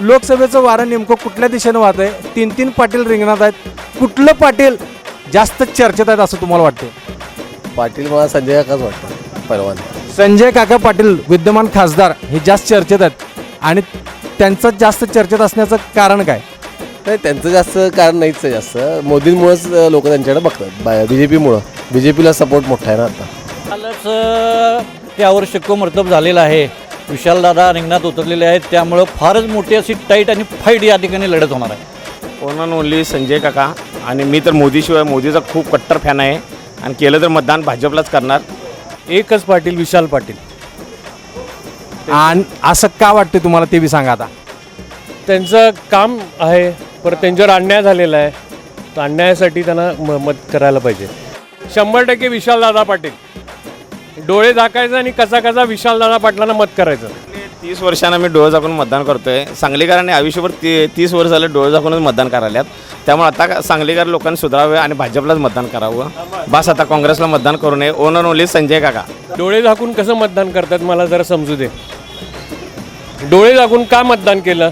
लोकसभेचं वारं नेमकं कुठल्या दिशेनं वाहत आहे? 3 पाटील रिंगणात आहेत. कुठलं पाटील जास्त चर्चेत आहेत असं तुम्हाला वाटतं? पाटील मला संजय काकाच वाटतं परवान. संजय काका पाटील विद्यमान खासदार हे जास्त चर्चेत आहेत आणि त्यांचं जास्त चर्चेत असण्याचं कारण काय? नाही, त्यांचं जास्त कारण नाहीच आहे. जास्त मोदींमुळेच लोक त्यांच्याकडे बघतात. बीजेपीला सपोर्ट मोठा आहे ना आता. कालच त्यावर शिक्कामोर्तब झालेलं आहे. विशालदादा रिंगणात उतरलेले आहेत, त्यामुळं फारच मोठी अशी टाईट आणि फाईट या ठिकाणी लढत होणार आहे. वन अँड ओनली संजय काका. आणि मी तर मोदीशिवाय मोदीचा खूप कट्टर फॅन आहे आणि केलं तर मतदान भाजपलाच करणार. एकच पाटील, विशाल पाटील. आणि असं का वाटतं तुम्हाला ते बी सांगा आता. त्यांचं काम आहे, पर त्यांच्यावर अन्याय झालेला आहे. तर अन्यायासाठी त्यांना मत करायला पाहिजे. 100% विशालदादा पाटील. डोळे झाकायचं आणि कसा विशालदादा पाटलांना मत करायचं. 30 वर्षांना मी डोळे झाकून मतदान करतोय. सांगलीकरांनी आयुष्यभर 30 वर्ष झाले डोळे झाकूनच मतदान करायल्यात. त्यामुळे आता सांगलीकर लोकांनी सुधारावे आणि भाजपलाच मतदान करावं. बस आता काँग्रेसला मतदान करू नये. वन अँड ओनली संजय काका. डोळे झाकून कसं मतदान करतात मला जरा समजू दे. डोळे झाकून का मतदान केलं?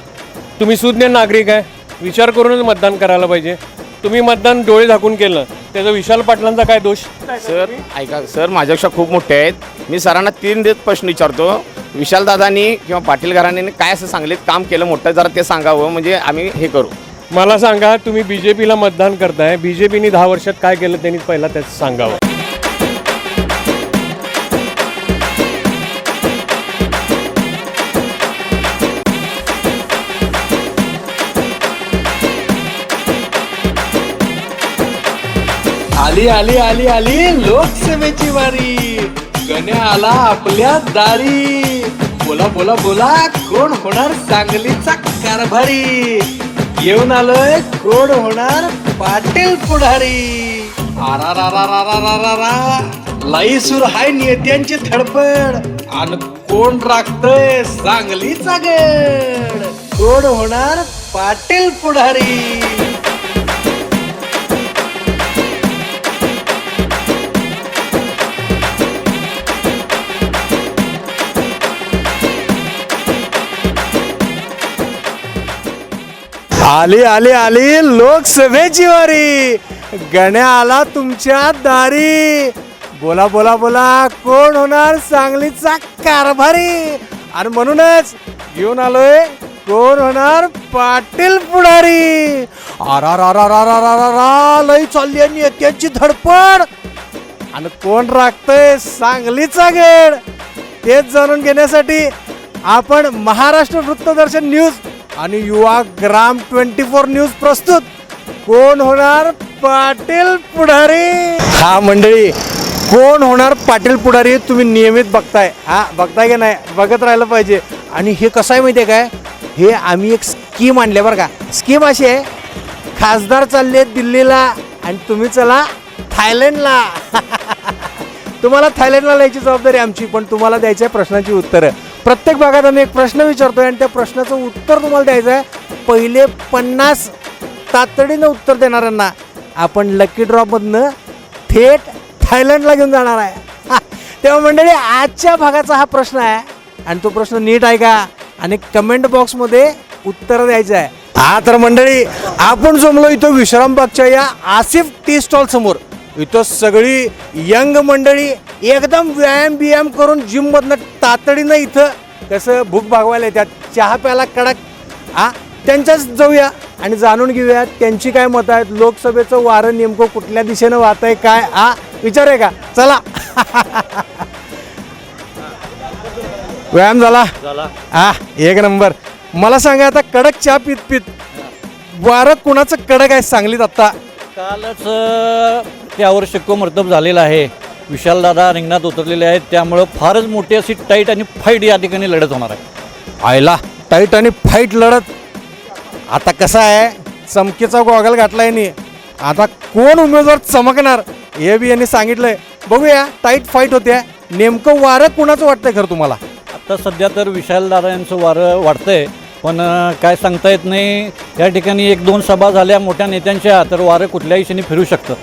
तुम्ही सुज्ञ नागरिक आहे, विचार करूनच मतदान करायला पाहिजे. तुम्ही मतदान डोळे झाकून केलं, त्याचा विशाल पाटलांचा काय दोष? सर ऐका सर, माझ्यापेक्षा खूप मोठे आहेत. मी सरांना 3 प्रश्न विचारतो. विशालदादांनी किंवा पाटील घराण्याने काय असं सांगलीत काम केलं मोठं, जरा ते सांगावं, म्हणजे आम्ही हे करू. मला सांगा, तुम्ही बीजेपीला मतदान करताय, बीजेपीने 10 वर्षात काय केलं त्यांनी पहिला त्याचं सांगावं. आली आली आली आली लोकसभेची वारी. गण्या आला आपल्या दारी. बोला बोला बोला, कोण होणार सांगलीचा कारभारी? येऊन आलोय, कोण होणार पाटील पुढारी? लाई सुर हाय नेत्यांची धडपड. आणि कोण राखतय सांगलीचा गड? कोण होणार पाटील पुढारी? आली आली आली लोकसभेची वारी. गण्या आला तुमच्या दारी. बोला बोला बोला, कोण होणार सांगलीचा कारभारी? आणि म्हणूनच घेऊन आलोय, कोण होणार पाटील पुढारी? लई चालली आणि नेत्यांची धडपड. आणि कोण राखतंय सांगलीचा गड? तेच जाणून घेण्यासाठी आपण महाराष्ट्र वृत्तदर्शन न्यूज आणि युवा ग्राम 24 न्यूज प्रस्तुत, कोण होणार पाटील पुढारी. हा मंडळी, कोण होणार पाटील पुढारी तुम्ही नियमित बघताय. बघताय की नाही? बघत राहिलं पाहिजे. आणि हे कसं आहे माहिती आहे काय? हे आम्ही एक स्कीम आणले बरं का. स्कीम अशी आहे, खासदार चालले दिल्लीला आणि तुम्ही चला थायलंडला. तुम्हाला थायलंडला जायची जबाबदारी आमची, पण तुम्हाला द्यायची आहे प्रश्नांची उत्तरं. प्रत्येक भागात आम्ही एक प्रश्न विचारतोय आणि त्या प्रश्नाचं उत्तर तुम्हाला द्यायचं आहे. पहिले 50 तातडीनं उत्तर देणाऱ्यांना आपण लकी ड्रॉपमधनं थेट थायलंडला घेऊन जाणार आहे. तेव्हा मंडळी, आजच्या भागाचा हा प्रश्न आहे आणि तो प्रश्न नीट ऐका आणि कमेंट बॉक्समध्ये उत्तर द्यायचं आहे. तर मंडळी, आपण जमलो इथं विश्रामबागच्या या आसिफ टी स्टॉल समोर. इथं सगळी यंग मंडळी एकदम व्यायाम करून जिममधनं तातडीनं इथं कसं भूक भागवायला येतात, चहा प्यायला कडक. त्यांच्याच जाऊया आणि जाणून घेऊया त्यांची काय मतं आहेत. लोकसभेचं वारं नेमकं कुठल्या दिशेनं वाहत आहे काय विचारूया का? चला. व्यायाम झाला? एक नंबर. मला सांगा, आता कडक चहा पित वारं कुणाचं कडक आहे सांगलीत आता? कालच त्यावर शिक्कामोर्तब झालेलं आहे. विशालदादा रिंगणात उतरलेले आहेत, त्यामुळं फारच मोठी अशी टाईट आणि फाईट या ठिकाणी लढत होणार आहे. आयला टाईट आणि फाईट लढत. आता कसं आहे, चमकीचा गॉगल घातलाय नी. आता कोण उमेदवार चमकणार हे बी यांनी सांगितलंय. बघूया, टाईट फाईट होते. नेमकं वारं कुणाचं वाटतंय खरं तुम्हाला? आता सध्या तर विशालदादा यांचं वारं वाढतंय, पण काय सांगता येत नाही. या ठिकाणी 1-2 सभा झाल्या मोठ्या नेत्यांच्या, तर वारं कुठल्याही क्षणी फिरू शकतं.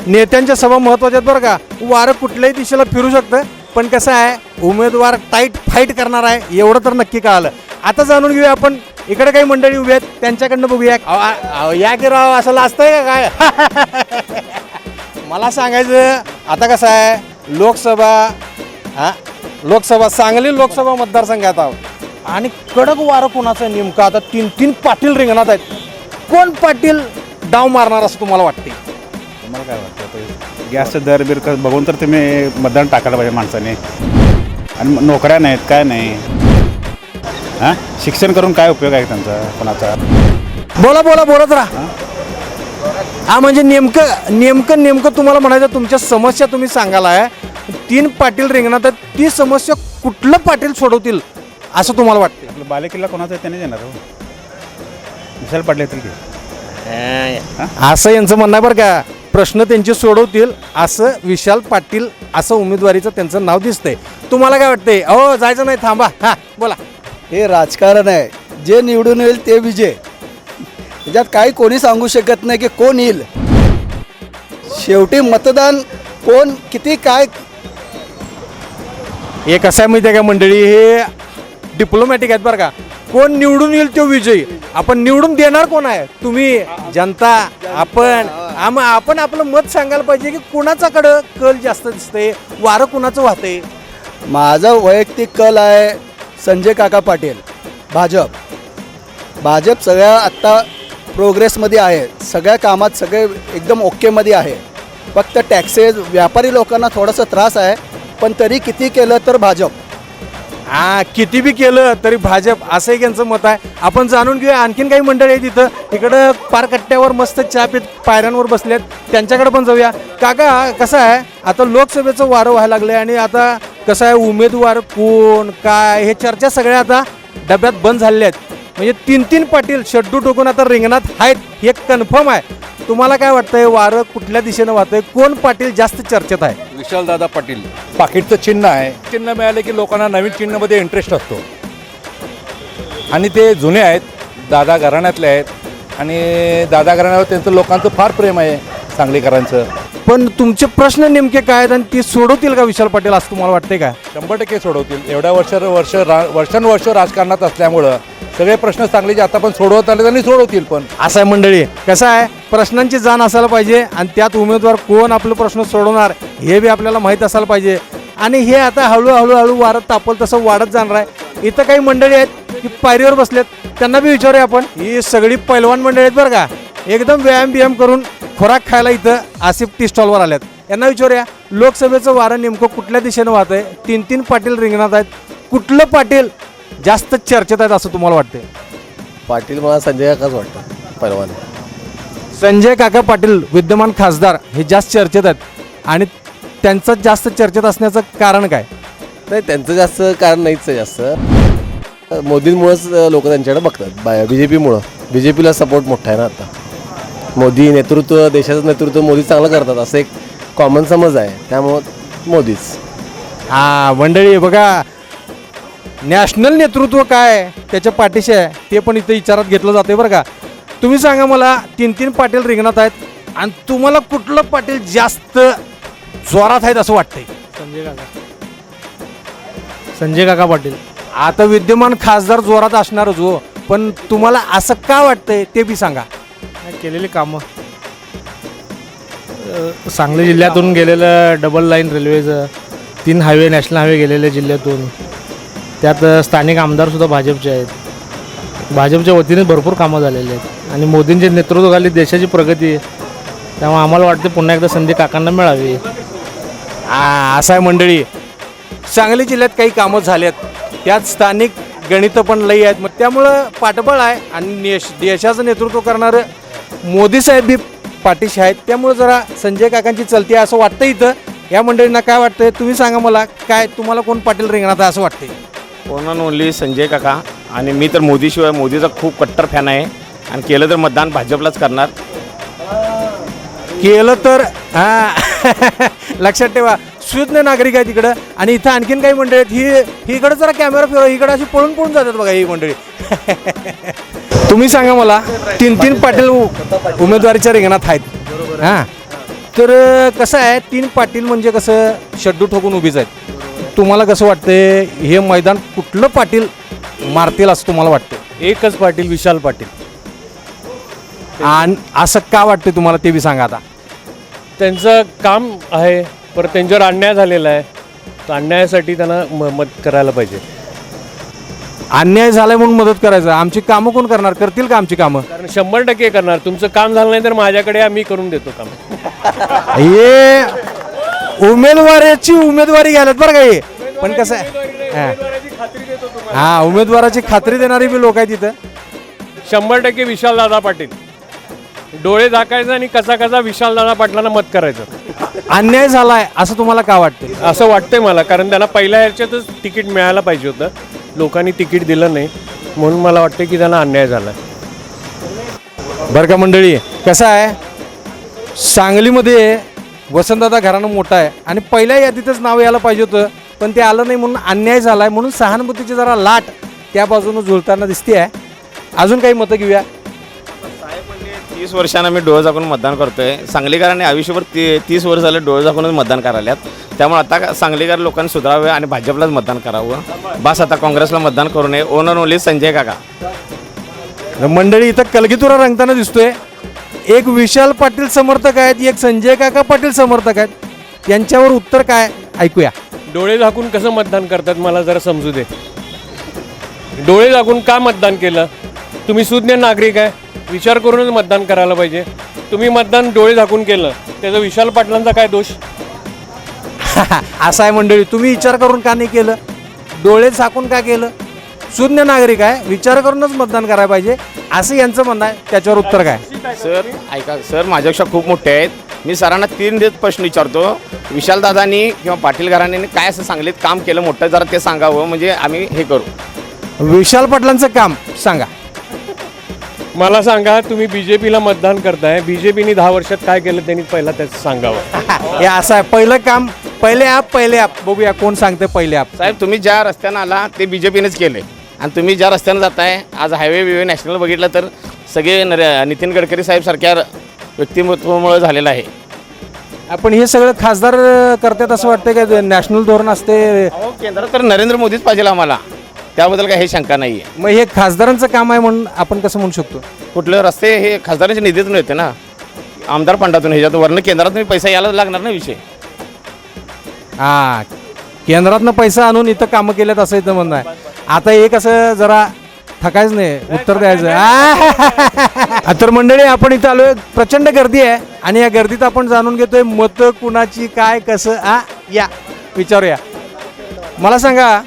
नेत्यांच्या सभा महत्वाच्या आहेत बरं का. वारं कुठल्याही दिशेला फिरू शकतं. पण कसं आहे उमेदवार टाईट फाईट करणार आहे एवढं तर नक्की कळालं. आता जाणून घेऊया आपण इकडे काही मंडळी उभी आहेत त्यांच्याकडनं बघूया. या की राव असं लाजतंय का काय? मला सांगायचं आता कसं आहे लोकसभा सांगली लोकसभा मतदारसंघात आहोत आणि कडक वारं कोणाचं नेमकं आता 3 पाटील रिंगणात आहेत. कोण पाटील डाव मारणार असं तुम्हाला वाटते? तुम्हाला काय वाटतं गॅसचं दर बिर बघून तर तुम्ही मतदान टाकायला पाहिजे माणसाने. आणि नोकऱ्या नाहीत काय नाही. हां शिक्षण करून काय उपयोग आहे त्यांचा कोणाचा? बोलत राहा. हा म्हणजे नेमकं तुम्हाला म्हणायचं तुमच्या समस्या तुम्ही सांगायला आहे. 3 पाटील रिंगणात आहेत, ती समस्या कुठलं पाटील सोडवतील असं तुम्हाला वाटते? आपलं बालेकिल्ला कोणाचा आहे त्याने देणार हो. विशाल पाटील येतील की असं यांचं म्हणणं आहे बरं का. प्रश्न त्यांचे सोडवतील असं विशाल पाटील असं उमेदवारीचं त्यांचं नाव दिसतंय. तुम्हाला काय वाटतंय? अहो जायचं नाही थांबा. हा बोला. हे राजकारण आहे. जे निवडून येईल ते विजय. त्याच्यात काही कोणी सांगू शकत नाही की कोण येईल. शेवटी मतदान कोण किती काय. हे कसं आहे माहिती आहे का मंडळी, हे डिप्लोमॅटिक आहेत बरं का. कोण निवडून येईल तो विजयी. आपण निवडून देणार कोण आहे? तुम्ही जनता. आपण आपलं मत सांगायला पाहिजे की कुणाचाकडं कल जास्त दिसतंय, वारं कुणाचं वाहतंय. माझा वैयक्तिक कल आहे संजय काका पाटील. भाजप सगळ्या आत्ता प्रोग्रेसमध्ये आहे. सगळ्या कामात सगळे एकदम ओकेमध्ये आहे. फक्त टॅक्सेस व्यापारी लोकांना थोडासा त्रास आहे. पण तरी किती केलं तर भाजप. किती बी केलं तरी भाजप असं एक यांचं मत आहे. आपण जाणून घेऊया. आणखीन काही मंडळी आहेत तिथं इकडं पार कट्ट्यावर मस्त चहा पीत पायऱ्यांवर बसलेत, त्यांच्याकडे पण जाऊया. काका कसं आहे आता लोकसभेचं वारं व्हायला लागलं आणि आता कसं आहे उमेदवार कोण काय हे चर्चा सगळ्या आता डब्यात बंद झालेल्या आहेत. म्हणजे 3 पाटील शड्डू टोकून आता रिंगणात आहेत हे कन्फर्म आहे. तुम्हाला काय वाटतंय वारं कुठल्या दिशेनं वाहतंय? कोण पाटील जास्त चर्चेत आहे? विशालदादा पाटील. पाकिटचं चिन्ह आहे. चिन्ह मिळाले की लोकांना नवीन चिन्हामध्ये इंटरेस्ट असतो आणि ते जुने आहेत, दादा घराण्यातले आहेत आणि दादा घराण्यावर त्यांचं लोकांचं फार प्रेम आहे सांगलीकरांचं. पण तुमचे प्रश्न नेमके काय आहेत आणि ते सोडवतील का विशाल पाटील असं तुम्हाला वाटतंय का? 100% सोडवतील. एवढ्या वर्षानुवर्ष राजकारणात असल्यामुळं सगळे प्रश्न सांगलीचे आता पण सोडवत आले आणि सोडवतील पण. असं आहे मंडळी, कसं आहे प्रश्नांची जाण असायला पाहिजे आणि त्यात उमेदवार कोण आपले प्रश्न सोडवणार हे बी आपल्याला माहीत असायला पाहिजे. आणि हे आता हळूहळू वारं तापल तसं वाढत जाणार आहे. इथं काही मंडळी आहेत की पायरीवर बसलेत, त्यांना बी विचारूया आपण. ही सगळी पैलवान मंडळी आहेत बरं का. एकदम व्यायाम करून खोराक खायला इथं आसिफ टी स्टॉलवर आल्यात. यांना विचारूया लोकसभेचं वारं नेमकं कुठल्या दिशेनं वाहत आहे? 3 पाटील रिंगणात आहेत, कुठलं पाटील जास्त चर्चेत आहेत असं तुम्हाला वाटतंय? पाटील मला संजय काकाच वाटतं पहिलवान. संजय काका पाटील विद्यमान खासदार हे जास्त चर्चेत आहेत आणि त्यांचं जास्त चर्चेत असण्याचं कारण काय? नाही त्यांचं जास्त कारण नाहीच आहे जास्त. मोदींमुळंच लोक त्यांच्याकडे बघतात. BJPला सपोर्ट मोठा आहे ना आता. मोदी नेतृत्व, देशाचं नेतृत्व मोदी चांगलं करतात असं एक कॉमन समज आहे. त्यामुळं मोदीच. मंडळी बघा नॅशनल नेतृत्व काय त्याच्या पाठीशी आहे ते पण इथं विचारात घेतलं जाते बरं का. तुम्ही सांगा मला 3 पाटील रिंगणात आहेत आणि तुम्हाला कुठलं पाटील जास्त जोरात आहेत असं वाटतंय? संजय काका पाटील. आता विद्यमान खासदार जोरात असणारच हो, पण तुम्हाला असं का वाटतंय ते बी सांगा. केलेली कामं सांगली जिल्ह्यातून गेलेलं डबल लाईन रेल्वेचं 3 हायवे नॅशनल हायवे गेलेले जिल्ह्यातून. त्यात स्थानिक आमदारसुद्धा भाजपचे आहेत. भाजपच्या वतीने भरपूर कामं झालेली आहेत आणि मोदींच्या नेतृत्वाखाली देशाची प्रगती आहे. त्यामुळे आम्हाला वाटते पुन्हा एकदा संधी काकांना मिळावी. असं आहे मंडळी. सांगली जिल्ह्यात काही कामं झालेत, त्यात स्थानिक गणितं पण लई आहेत. मग त्यामुळं पाठबळ आहे आणि देशाचं नेतृत्व करणारं मोदी साहेब बी पाठीशी आहेत. त्यामुळं जरा संजय काकांची चलती आहे असं वाटतं इथं. या मंडळींना काय वाटतंय तुम्ही सांगा मला. काय तुम्हाला कोण पाटील रिंगणात आहे असं वाटतंय? वन अँड ओनली संजय काका. आणि मी तर मोदीशिवाय मोदीचा खूप कट्टर फॅन आहे आणि केलं तर मतदान भाजपलाच करणार. केलं तर लक्षात ठेवा सुज्ञ नागरिक आहे तिकडं. आणि इथं आणखीन काही मंडळी आहेत ही इकडं जरा कॅमेरा फिरवा, इकडं अशी पळून जातात बघा ही मंडळी. तुम्ही सांगा मला 3 पाटील उमेदवारीच्या रिंगणात आहेत. तर कसं आहे 3 पाटील म्हणजे कसं शड्डू ठोकून उभीच आहेत. तुम्हाला कसं वाटतंय हे मैदान कुठलं पाटील मारतील असं तुम्हाला वाटतं? एकच पाटील, विशाल पाटील. आणि असं का वाटतं तुम्हाला ते बी सांगा आता. त्यांचं काम आहे, परत त्यांच्यावर अन्याय झालेला आहे, तर अन्यायासाठी त्यांना मदत करायला पाहिजे. अन्याय झालाय म्हणून मदत करायचं. आमची कामं कोण करणार? करतील का आमची कामं? कारण 100% करणार. तुमचं काम झालं नाही तर माझ्याकडे आम्ही करून देतो काम. हे उमेदवाराची उमेदवारी घ्यायलात बरं का हे. पण कसं आहे, हा उमेदवाराची खात्री देणारी बी लोक आहेत तिथं. 100% विशालदादा पाटील. डोळे झाकायचं आणि कसा विशालदादा पाटलांना मत करायचं. अन्याय झालाय असं तुम्हाला का वाटतं? असं वाटतंय मला, कारण त्यांना पहिल्या ह्याच्यातच तिकीट मिळायला पाहिजे होतं, लोकांनी तिकीट दिलं नाही, म्हणून मला वाटतं की त्यांना अन्याय झाला. बरं का मंडळी, कसं आहे सांगलीमध्ये वसंतदादा घराणं मोठं आहे आणि पहिल्या यादीतच नाव यायला पाहिजे होतं, पण ते आलं नाही म्हणून अन्याय झाला आहे. म्हणून सहानुभूतीची जरा लाट त्या बाजूनं झुलताना दिसते आहे. अजून काही मतं घेऊया. 30 वर्षांना मी डोळे झाकून मतदान करतोय. सांगलीकरांनी आयुष्यभर 30 वर्ष झाले डोळे झाकूनच मतदान करायला. त्यामुळे आता सांगलीकर लोकांनी सुधारावे आणि भाजपलाच मतदान करावं. बस आता काँग्रेसला मतदान करू नये. ओनर ओनली संजय काका. मंडळी इथं कलगीतुरा रंगताना दिसतोय. एक विशाल पाटील समर्थक आहेत, एक संजय काका पाटील समर्थक आहेत. यांच्यावर उत्तर काय ऐकूया. डोळे झाकून कसं मतदान करतात मला जरा समजू दे. डोळे झाकून का मतदान केलं? तुम्ही सुज्ञ नागरिक आहे, विचार करूनच मतदान करायला पाहिजे. तुम्ही मतदान डोळे झाकून केलं, त्याचा विशाल पाटलांचा काय दोष? असं आहे मंडळी, तुम्ही विचार करून का नाही केलं? डोळे झाकून का केलं? शून्य नागरिक आहे, विचार करूनच मतदान करायला पाहिजे असं यांचं म्हणणं आहे. त्याच्यावर उत्तर काय? सर ऐका सर, माझ्यापेक्षा खूप मोठे आहेत. मी सरांना 3 प्रश्न विचारतो. विशालदादांनी किंवा पाटील घराण्याने काय असं सांगलीत काम केलं मोठं, जरा ते सांगावं, म्हणजे आम्ही हे करू. विशाल पाटलांचं काम सांगा. मला सांगा, तुम्ही बीजेपीला मतदान करताय, बीजेपीने 10 वर्षात काय केलं त्यांनी पहिला त्याचं सांगावं. हे असं आहे, पहिलं काम पहिले ॲप बघूया कोण सांगते पहिले ॲप. साहेब, तुम्ही ज्या रस्त्यानं आला ते बीजेपीनेच केले आणि तुम्ही ज्या रस्त्यानं जाताय आज हायवे नॅशनल बघितलं तर सगळे नितीन गडकरी साहेब सारख्या व्यक्तिमत्वामुळे झालेलं आहे. आपण हे सगळं खासदार करतात असं वाटतं का? नॅशनल धोरण असते. केंद्रात तर नरेंद्र मोदीच पाहिजे आम्हाला, त्याबद्दल काही शंका नाही आहे. मग हे खासदारांचं काम आहे म्हणून आपण कसं म्हणू शकतो? कुठले रस्ते हे खासदारांच्या निधीतून येते ना, आमदार फंडातून. ह्याच्यात वरनं केंद्रातून पैसा यायला लागणार ना विषय. हा, केंद्रातनं पैसा आणून इथं कामं केल्यात असं इथं म्हणणं आहे. आता हे कसं जरा थकायचं नाही, उत्तर द्यायचं. तर मंडळी, आपण इथं आलोय, प्रचंड गर्दी आहे आणि या गर्दीत आपण जाणून घेतोय मतं कुणाची काय कसं. या विचारूया. मला सांगा,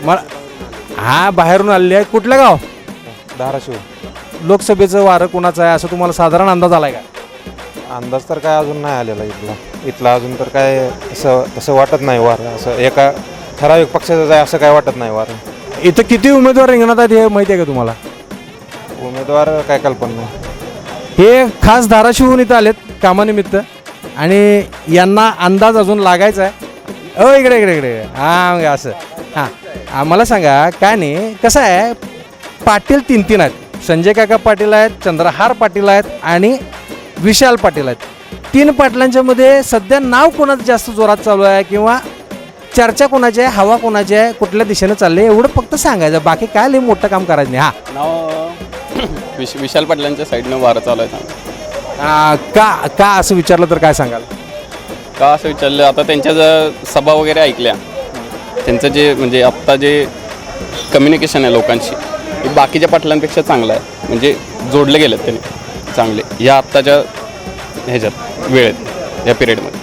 मला बाहेरून आलेली आहे. कुठलं गाव? धाराशिव. लोकसभेचं वारं कुणाचं आहे असं तुम्हाला साधारण अंदाज आलाय का? अंदाज तर काय अजून नाही आलेला इथला अजून तर काय असं तसं वाटत नाही वारं, असं एका ठराविक पक्षाचं आहे असं काय वाटत नाही वारं. इथं किती उमेदवार रिंगणात आहेत हे माहिती आहे का तुम्हाला? उमेदवार काय कल्पना नाही. हे खास धाराशिवहून इथं आलेत कामानिमित्त आणि यांना अंदाज अजून लागायचा आहे. इकडे इकडे इकडे हां मग असं. हां, मला सांगा काय नाही, कसं आहे, पाटील 3 आहेत. संजय काका पाटील आहेत, चंद्रहार पाटील आहेत आणि विशाल पाटील आहेत. 3 पाटलांच्या मध्ये सध्या नाव कोणाचं जास्त जोरात चालू आहे किंवा चर्चा कोणाची आहे, हवा कोणाची आहे, कुठल्या दिशेनं चालले, एवढं फक्त सांगायचं, बाकी काय लई मोठं काम करायचं नाही. नाव विशाल पाटलांच्या साईडनं वारं चालू आहे. का असं विचारलं तर काय सांगाल? का असं विचारलं, आता त्यांच्या सभा वगैरे ऐकल्या, त्यांचं जे म्हणजे आत्ता जे कम्युनिकेशन आहे लोकांशी हे बाकीच्या पाटलांपेक्षा चांगलं आहे, म्हणजे जोडले गेलेत त्यांनी चांगले या आत्ताच्या ह्याच्यात वेळेत या पिरियडमध्ये.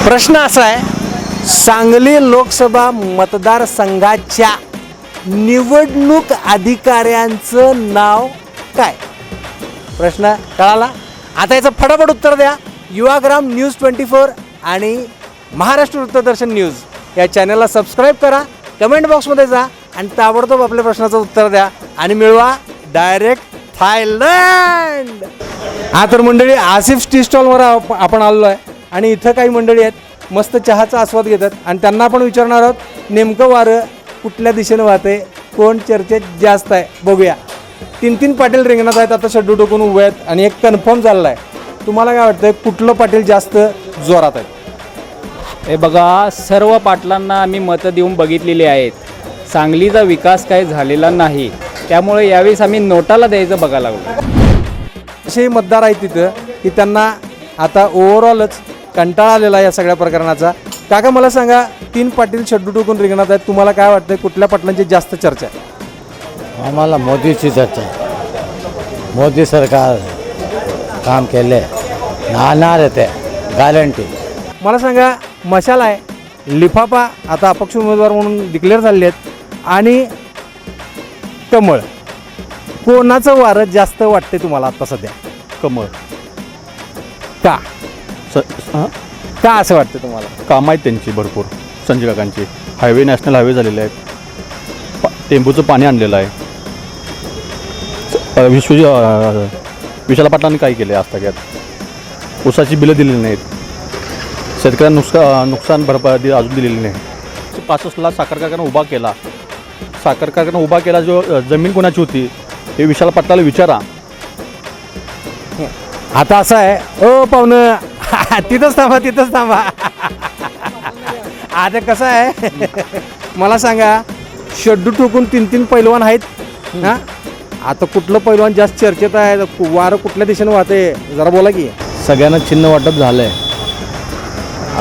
प्रश्न असा आहे, सांगली लोकसभा मतदारसंघाच्या निवडणूक अधिकाऱ्यांचं नाव काय? प्रश्न कळाला? आता याचं फटाफट उत्तर द्या. युवाग्राम न्यूज 24 आणि महाराष्ट्र वृत्तदर्शन न्यूज या चॅनलला सबस्क्राईब करा, कमेंट बॉक्समध्ये जा आणि ताबडतोब आपल्या प्रश्नाचं उत्तर द्या आणि मिळवा डायरेक्ट थायलंड. तर मंडळी, आसिफ टी स्टॉलवर आपण आलेलो आहे आणि इथं काही मंडळी आहेत मस्त चहाचा आस्वाद घेतात आणि त्यांना आपण विचारणार आहोत नेमकं वारं कुठल्या दिशेनं वाहते, कोण चर्चेत जास्त आहे. बघूया. 3 पाटील रिंगणात आहेत, आता शड्डू टोकून उभे आहेत आणि एक कन्फर्म झालेला आहे. तुम्हाला काय वाटतंय कुठलं पाटील जास्त जोरात आहे? हे बघा, सर्व पाटलांना आम्ही मतं देऊन बघितलेली आहेत. सांगलीचा विकास काही झालेला नाही, त्यामुळे यावेळेस आम्ही नोटाला द्यायचं बघायला लागलो. असे मतदार आहेत तिथं की त्यांना आता ओव्हरऑलच कंटाळा आलेला आहे या सगळ्या प्रकरणाचा. काका मला सांगा, 3 पाटील शड्डू टोकून रिंगणात आहेत, तुम्हाला काय वाटतं कुठल्या पाटलांची जास्त चर्चा आहे? आम्हाला मोदीची चर्चा. मोदी सरकार काम केले नाणार आहे ते गॅरंटी. मला सांगा, मशाल आहे, लिफाफा आता अपक्ष उमेदवार म्हणून डिक्लेअर झालेले आहेत आणि कमळ, कोणाचं वारं जास्त वाटते तुम्हाला आता सध्या? कमळ. का का असं वाटतं तुम्हाला? कामं आहेत त्यांची भरपूर. संजय काकांची हायवे, नॅशनल हायवे झालेले आहेत. टेंबूचं पाणी आणलेलं आहे. विशाल पाटलांनी काय केले आजताग्यात? ऊसाची बिलं दिलेली नाहीत. शेतकऱ्यांना नुकसान भरपाई अजून दिलेली नाही. 65 साखर कारखाना उभा केला. साखर कारखाना उभा केला, जो जमीन कोणाची होती हे विशाल पाटलाला विचारा. आता असं आहे, ओ पाहुणं तिथंच थांबा. आता कसं आहे, मला सांगा, शड्डू ठोकून 3 पैलवान आहेत हां. आता कुठलं पैलवान जास्त चर्चेत आहे, वारं कुठल्या दिशेनं वाहते जरा बोला की. सगळ्यांना चिन्ह वाटप झालं आहे.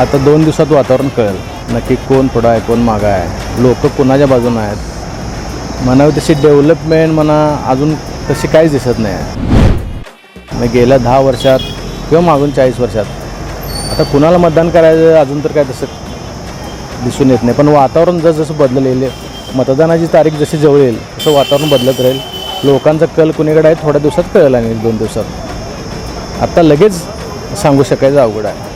आता 2 दिवसात वातावरण कळेल नक्की कोण पुढं आहे कोण मागं आहे, लोक कोणाच्या बाजूनं आहेत. म्हणावी तशी डेव्हलपमेंट म्हणा अजून तशी काहीच दिसत नाही आहे. मग गेल्या 10 वर्षात किंवा मागून 40 वर्षात आता कुणाला मतदान करायचं अजून तर काय तसं दिसून येत नाही. पण वातावरण जसं बदललेले, मतदानाची तारीख जशी जवळ येईल तसं वातावरण बदलत राहील. लोकांचा कल कुणीकडे आहे थोड्या दिवसात कळेल आणि 2 दिवसात. आता लगेच सांगू शकायचं अवघड आहे.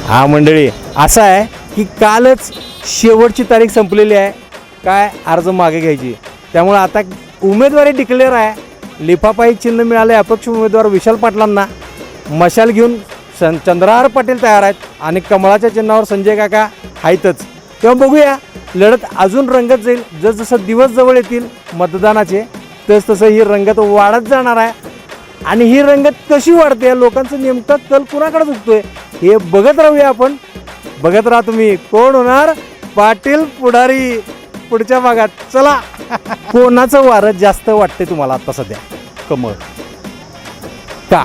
हा मंडळी, असं आहे की कालच शेवटची तारीख संपलेली आहे काय अर्ज मागे घ्यायची. त्यामुळे आता उमेदवारी डिक्लेअर आहे. लिफाफाई चिन्ह मिळाले अपक्ष उमेदवार विशाल पाटलांना. मशाल घेऊन चंद्रहार पाटील तयार आहेत आणि कमळाच्या चिन्हावर संजय काका आहेतच. तेव्हा बघूया, लढत अजून रंगत जाईल. जसजसं दिवस जवळ येतील मतदानाचे तसं ही रंगत वाढत जाणार आहे. आणि ही रंगत कशी वाढते, लोकांचं नेमकं कल कुणाकडे झुकतोय हे बघत राहूया आपण. बघत राहा तुम्ही, कोण होणार पाटील पुढारी पुढच्या भागात. चला, कोणाचं वारं जास्त वाटते तुम्हाला आता सध्या? कमळ. का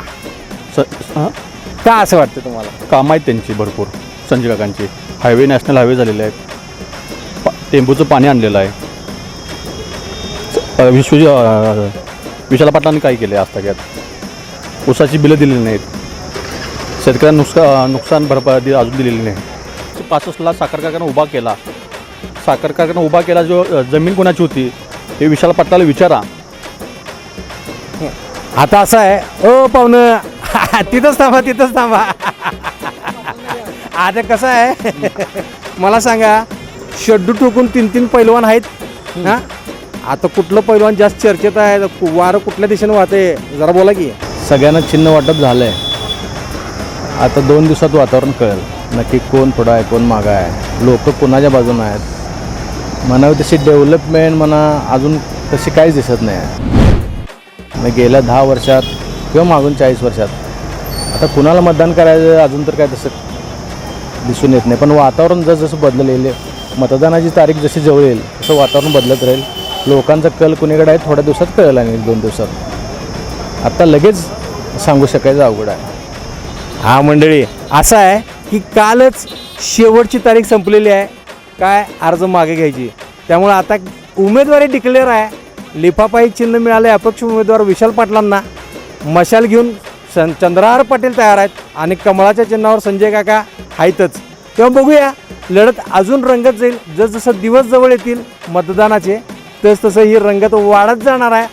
का असं वाटतं तुम्हाला? कामं आहेत त्यांची भरपूर. संजय काकांची हायवे, नॅशनल हायवे झालेले आहेत. टेंबूचं पाणी आणलेलं आहे. विशाल पाटलांनी काय केले आजताग्यात? ऊसाची बिलं दिलेली नाहीत. शेतकऱ्यांना नुकसान भरपाई अजून दिलेली नाही. 65 साखर कारखाना उभा केला. साखर कारखाना उभा केला, जो जमीन कोणाची होती हे विशाल पाटलाला विचारा. आता असं आहे, ओ पाहुणं तिथंच थांबा. आता कसं आहे, मला सांगा, शड्डू ठोकून 3 पैलवान आहेत हां. आता कुठलं पैलवान जास्त चर्चेत आहे, वारं कुठल्या दिशेनं वाहते जरा बोला की. सगळ्यांना चिन्ह वाटप झालं आहे. आता 2 दिवसात वातावरण कळेल नक्की कोण पुढं आहे कोण मागं आहे, लोक कोणाच्या बाजूनं आहेत. म्हणावी तशी डेव्हलपमेंट म्हणा अजून तशी काहीच दिसत नाही आहे. मग गेल्या 10 वर्षात किंवा मागून 40 वर्षात आता कुणाला मतदान करायचं अजून तर काय तसं दिसून येत नाही. पण वातावरण जसं बदललेले, मतदानाची तारीख जशी जवळ येईल तसं वातावरण बदलत राहील. लोकांचा कल कुणीकडे आहे थोड्या दिवसात कळेल आणि 2 दिवसात. आता लगेच सांगू शकायचं अवघड आहे. हा मंडळी, असं आहे की कालच शेवटची तारीख संपलेली आहे काय अर्ज मागे घ्यायची. त्यामुळे आता उमेदवारी डिक्लेअर आहे. लिफाफाई चिन्ह मिळाले अपक्ष उमेदवार विशाल पाटलांना. मशाल घेऊन चंद्रहार पाटील तयार आहेत आणि कमळाच्या चिन्हावर संजय काका आहेतच. तेव्हा बघूया, लढत अजून रंगत जाईल. जसजसं दिवस जवळ येतील मतदानाचे तसं ही रंगत वाढत जाणार आहे.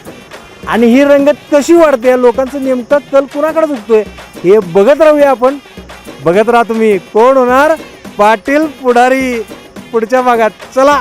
आणि ही रंगत कशी वाढते, लोकांचं नेमकं कल कुणाकडे झुकतोय हे बघत राहूया आपण. बघत राहा तुम्ही, कोण होणार पाटील पुढारी पुढच्या भागात. चला.